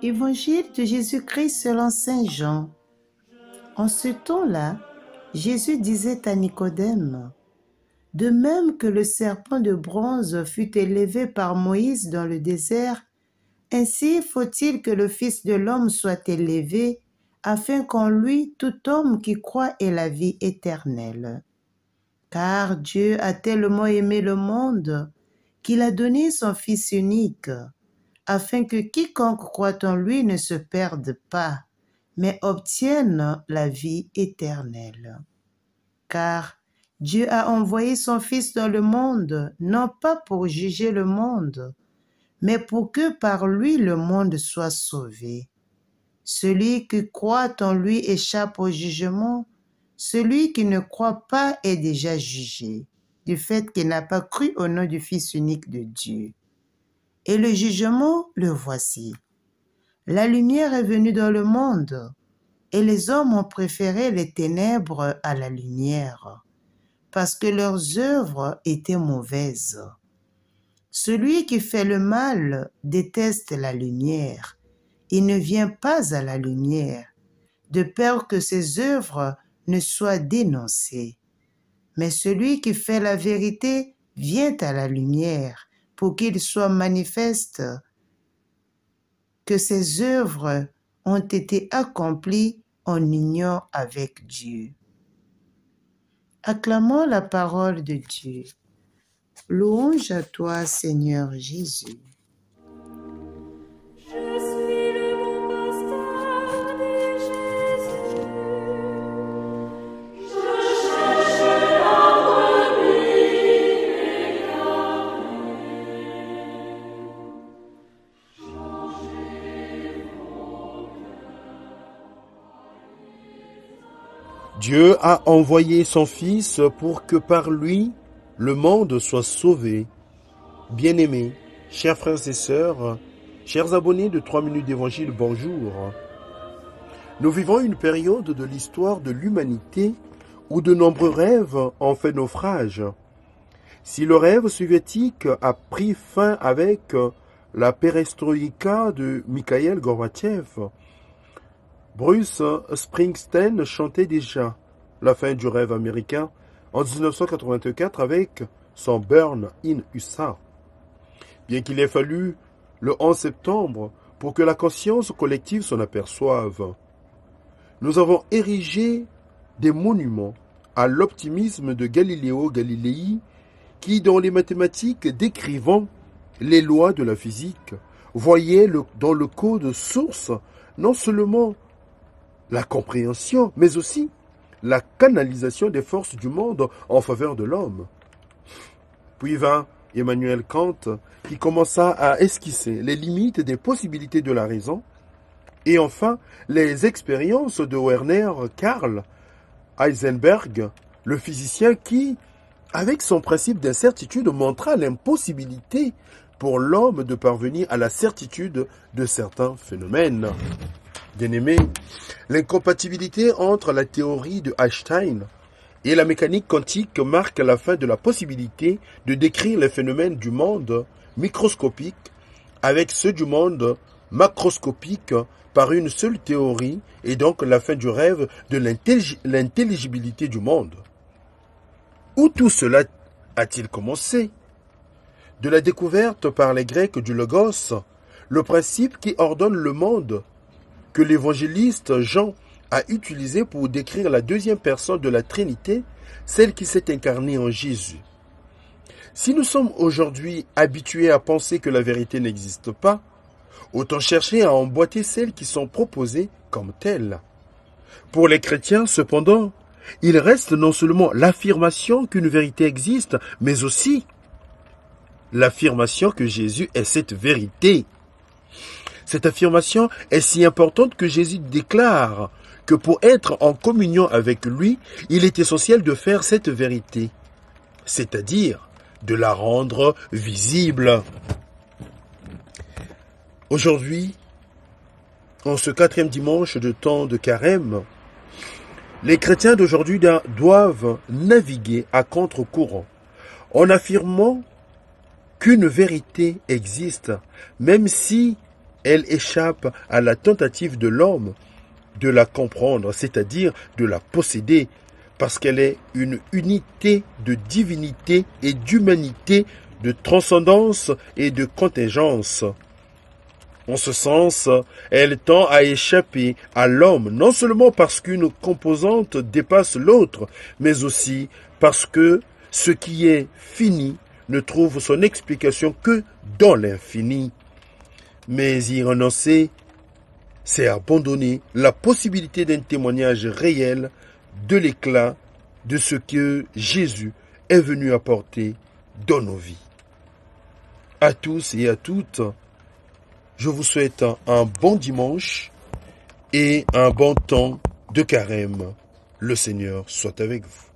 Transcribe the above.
Évangile de Jésus-Christ selon saint Jean. En ce temps-là, Jésus disait à Nicodème, « De même que le serpent de bronze fut élevé par Moïse dans le désert, ainsi faut-il que le Fils de l'homme soit élevé, afin qu'en lui tout homme qui croit ait la vie éternelle. Car Dieu a tellement aimé le monde qu'il a donné son Fils unique, afin que quiconque croit en lui ne se perde pas, mais obtienne la vie éternelle. Car Dieu a envoyé son Fils dans le monde, non pas pour juger le monde, mais pour que par lui le monde soit sauvé. Celui qui croit en lui échappe au jugement, celui qui ne croit pas est déjà jugé, du fait qu'il n'a pas cru au nom du Fils unique de Dieu. Et le jugement, le voici. La lumière est venue dans le monde, et les hommes ont préféré les ténèbres à la lumière, parce que leurs œuvres étaient mauvaises. Celui qui fait le mal déteste la lumière, il ne vient pas à la lumière, de peur que ses œuvres ne soient dénoncées. Mais celui qui fait la vérité vient à la lumière, pour qu'il soit manifeste que ses œuvres ont été accomplies en union avec Dieu. Acclamons la parole de Dieu. Louange à toi, Seigneur Jésus. Je suis le bon pasteur de Jésus. Je cherche la brebis égarée. Dieu a envoyé son Fils pour que par lui, le monde soit sauvé. Bien-aimés, chers frères et sœurs, chers abonnés de 3 minutes d'évangile, bonjour. Nous vivons une période de l'histoire de l'humanité où de nombreux rêves ont fait naufrage. Si le rêve soviétique a pris fin avec la perestroïka de Mikhaïl Gorbatchev, Bruce Springsteen chantait déjà la fin du rêve américain en 1984 avec son Burn in USA. Bien qu'il ait fallu le 11 septembre pour que la conscience collective s'en aperçoive, nous avons érigé des monuments à l'optimisme de Galileo Galilei qui, dans les mathématiques décrivant les lois de la physique, voyait dans le code source non seulement la compréhension, mais aussi la canalisation des forces du monde en faveur de l'homme. Puis vint Emmanuel Kant, qui commença à esquisser les limites des possibilités de la raison, et enfin les expériences de Werner Karl Heisenberg, le physicien qui, avec son principe d'incertitude, montra l'impossibilité pour l'homme de parvenir à la certitude de certains phénomènes. Bien-aimés, l'incompatibilité entre la théorie de Einstein et la mécanique quantique marque la fin de la possibilité de décrire les phénomènes du monde microscopique avec ceux du monde macroscopique par une seule théorie et donc la fin du rêve de l'intelligibilité du monde. Où tout cela a-t-il commencé? De la découverte par les Grecs du Logos, le principe qui ordonne le monde, que l'évangéliste Jean a utilisé pour décrire la deuxième personne de la Trinité, celle qui s'est incarnée en Jésus. Si nous sommes aujourd'hui habitués à penser que la vérité n'existe pas, autant chercher à emboîter celles qui sont proposées comme telles. Pour les chrétiens, cependant, il reste non seulement l'affirmation qu'une vérité existe, mais aussi l'affirmation que Jésus est cette vérité. Cette affirmation est si importante que Jésus déclare que pour être en communion avec lui, il est essentiel de faire cette vérité, c'est-à-dire de la rendre visible. Aujourd'hui, en ce 4e dimanche de temps de carême, les chrétiens d'aujourd'hui doivent naviguer à contre-courant en affirmant qu'une vérité existe, même si elle échappe à la tentative de l'homme de la comprendre, c'est-à-dire de la posséder, parce qu'elle est une unité de divinité et d'humanité, de transcendance et de contingence. En ce sens, elle tend à échapper à l'homme, non seulement parce qu'une composante dépasse l'autre, mais aussi parce que ce qui est fini ne trouve son explication que dans l'infini. Mais y renoncer, c'est abandonner la possibilité d'un témoignage réel de l'éclat de ce que Jésus est venu apporter dans nos vies. À tous et à toutes, je vous souhaite un bon dimanche et un bon temps de carême. Le Seigneur soit avec vous.